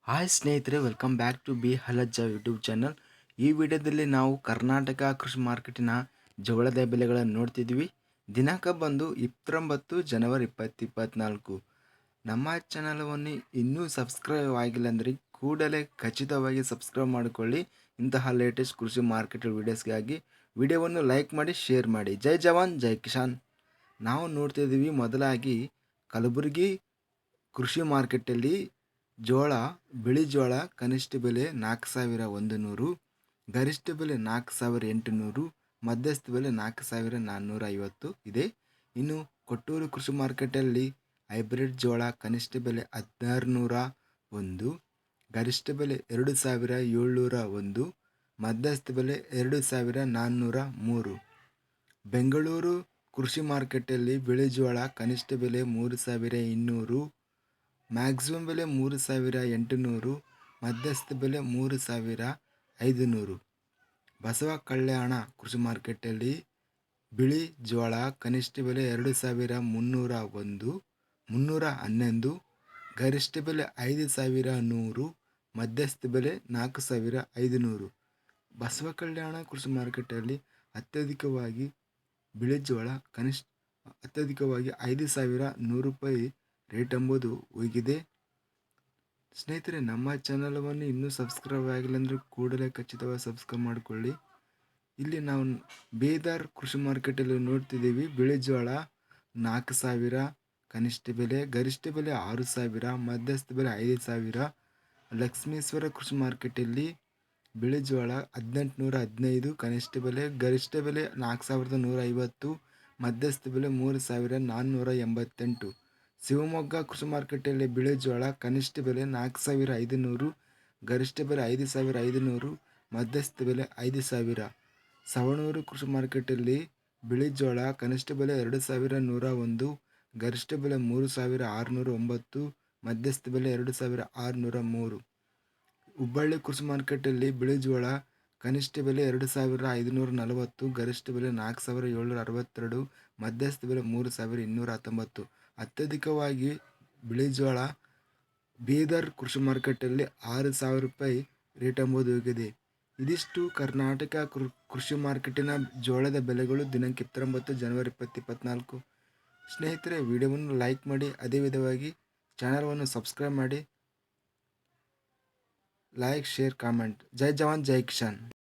Hi ಸ್ನೇಹಿತರೆ, welcome back to B ಹಲಜ್ಜ YouTube channel. ಈ ವಿಡಿಯೋದಲ್ಲಿ ನಾವು ಕರ್ನಾಟಕ ಕೃಷಿ ಮಾರ್ಕೆಟಿನ ಜೋಳದ ಬೆಲೆಗಳನ್ನು ನೋಡ್ತಿದ್ವಿ. ದಿನಾಂಕ ಬಂದು 29 ಜನವರಿ 2024. ನಮ್ಮ ಚಾನಲವನ್ನು ಇನ್ನೂ ಸಬ್ಸ್ಕ್ರೈಬ್ ಆಗಿಲ್ಲ ಅಂದರೆ ಕೂಡಲೇ ಖಚಿತವಾಗಿ ಸಬ್ಸ್ಕ್ರೈಬ್ ಮಾಡಿಕೊಳ್ಳಿ. ಇಂತಹ ಲೇಟೆಸ್ಟ್ ಕೃಷಿ ಮಾರ್ಕೆಟ್ ವೀಡಿಯೋಸ್ಗಾಗಿ ವಿಡಿಯೋವನ್ನು ಲೈಕ್ ಮಾಡಿ, ಶೇರ್ ಮಾಡಿ. ಜೈ ಜವಾನ್ ಜೈ ಕಿಸಾನ್. ನಾವು ನೋಡ್ತಿದ್ದೀವಿ, ಮೊದಲಾಗಿ ಕಲಬುರಗಿ ಕೃಷಿ ಮಾರ್ಕೆಟಲ್ಲಿ ಬಿಳಿ ಜೋಳ ಕನಿಷ್ಠ ಬೆಲೆ 4100, ಗರಿಷ್ಠ ಬೆಲೆ 4800, ಮಧ್ಯಸ್ಥ ಬೆಲೆ 4450 ಇದೆ. ಇನ್ನು ಕೊಟ್ಟೂರು ಕೃಷಿ ಮಾರ್ಕೆಟಲ್ಲಿ ಹೈಬ್ರಿಡ್ ಜೋಳ ಕನಿಷ್ಠ ಬೆಲೆ 1601, ಗರಿಷ್ಠ ಬೆಲೆ 2701, ಮಧ್ಯಸ್ಥ ಬೆಲೆ 2403. ಬೆಂಗಳೂರು ಕೃಷಿ ಮಾರ್ಕೆಟಲ್ಲಿ ಬಿಳಿ ಜೋಳ ಕನಿಷ್ಠ ಬೆಲೆ 3200, ಮ್ಯಾಕ್ಸಿಮಮ್ ಬೆಲೆ 3800, ಮಧ್ಯಸ್ಥ ಬೆಲೆ 3500. ಬಸವ ಕಲ್ಯಾಣ ಕೃಷಿ ಮಾರ್ಕೆಟಲ್ಲಿ ಬಿಳಿ ಜೋಳ ಕನಿಷ್ಠ ಬೆಲೆ 2311, ಗರಿಷ್ಠ ಬೆಲೆ 5100, ಮಧ್ಯಸ್ಥ ಬೆಲೆ 4500. ಬಸವ ಕಲ್ಯಾಣ ಕೃಷಿ ಮಾರ್ಕೆಟಲ್ಲಿ ಅತ್ಯಧಿಕವಾಗಿ ಬಿಳಿ ಜೋಳ ಅತ್ಯಧಿಕವಾಗಿ 5100 ರೂಪಾಯಿ ರೇಟ್ ಎಂಬುದು ಹೋಗಿದೆ. ಸ್ನೇಹಿತರೆ, ನಮ್ಮ ಚಾನಲವನ್ನು ಇನ್ನೂ ಸಬ್ಸ್ಕ್ರೈಬ್ ಆಗಿಲ್ಲ ಅಂದರೆ ಕೂಡಲೇ ಖಚಿತವಾಗಿ ಸಬ್ಸ್ಕ್ರೈಬ್ ಮಾಡಿಕೊಳ್ಳಿ. ಇಲ್ಲಿ ನಾವು ಬೀದರ್ ಕೃಷಿ ಮಾರ್ಕೆಟಲ್ಲಿ ನೋಡ್ತಿದ್ದೀವಿ. ಬಿಳಿ ಜೋಳ 4000 ಕನಿಷ್ಠ ಬೆಲೆ, ಗರಿಷ್ಠ ಬೆಲೆ 6000, ಮಧ್ಯಸ್ಥ ಬೆಲೆ 5000. ಲಕ್ಷ್ಮೀಶ್ವರ ಕೃಷಿ ಮಾರ್ಕೆಟಲ್ಲಿ ಬಿಳಿ ಜೋಳ 1815 ಕನಿಷ್ಠ ಬೆಲೆ, ಗರಿಷ್ಠ ಬೆಲೆ 4150, ಮಧ್ಯಸ್ಥ ಬೆಲೆ 3488. ಶಿವಮೊಗ್ಗ ಕೃಷಿ ಮಾರ್ಕೆಟಲ್ಲಿ ಬಿಳಿ ಜೋಳ ಕನಿಷ್ಠ ಬೆಲೆ 4500, ಗರಿಷ್ಠ ಬೆಲೆ 5500, ಮಧ್ಯಸ್ಥ ಬೆಲೆ 5000. ಸವಣೂರು ಕೃಷಿ ಮಾರ್ಕೆಟಲ್ಲಿ ಬಿಳಿ ಜೋಳ ಕನಿಷ್ಠ ಬೆಲೆ 2101, ಗರಿಷ್ಠ ಬೆಲೆ 3609, ಮಧ್ಯಸ್ಥ ಬೆಲೆ 2603. ಹುಬ್ಬಳ್ಳಿ ಕೃಷಿ ಮಾರ್ಕೆಟಲ್ಲಿ ಬಿಳಿ ಜೋಳ ಕನಿಷ್ಠ ಬೆಲೆ 2540, ಗರಿಷ್ಠ ಬೆಲೆ 4762, ಮಧ್ಯಸ್ಥ ಬೆಲೆ 3219. ಅತ್ಯಧಿಕವಾಗಿ ಬಿಳಿ ಜೋಳ ಬೀದರ್ ಕೃಷಿ ಮಾರ್ಕೆಟಲ್ಲಿ 6000 ರೂಪಾಯಿ ರೇಟ್ ಎಂಬುದು ಹೋಗಿದೆ. ಇದಿಷ್ಟು ಕರ್ನಾಟಕ ಕೃಷಿ ಮಾರ್ಕೆಟಿನ ಜೋಳದ ಬೆಲೆಗಳು ದಿನಾಂಕ 29 ಜನವರಿ 2024. ಸ್ನೇಹಿತರೆ, ವಿಡಿಯೋವನ್ನು ಲೈಕ್ ಮಾಡಿ, ಅದೇ ವಿಧವಾಗಿ ಚಾನಲನ್ನು ಸಬ್ಸ್ಕ್ರೈಬ್ ಮಾಡಿ. Like, share, comment. ಜೈ ಜವಾನ್ ಜೈ ಕಿಸಾನ್.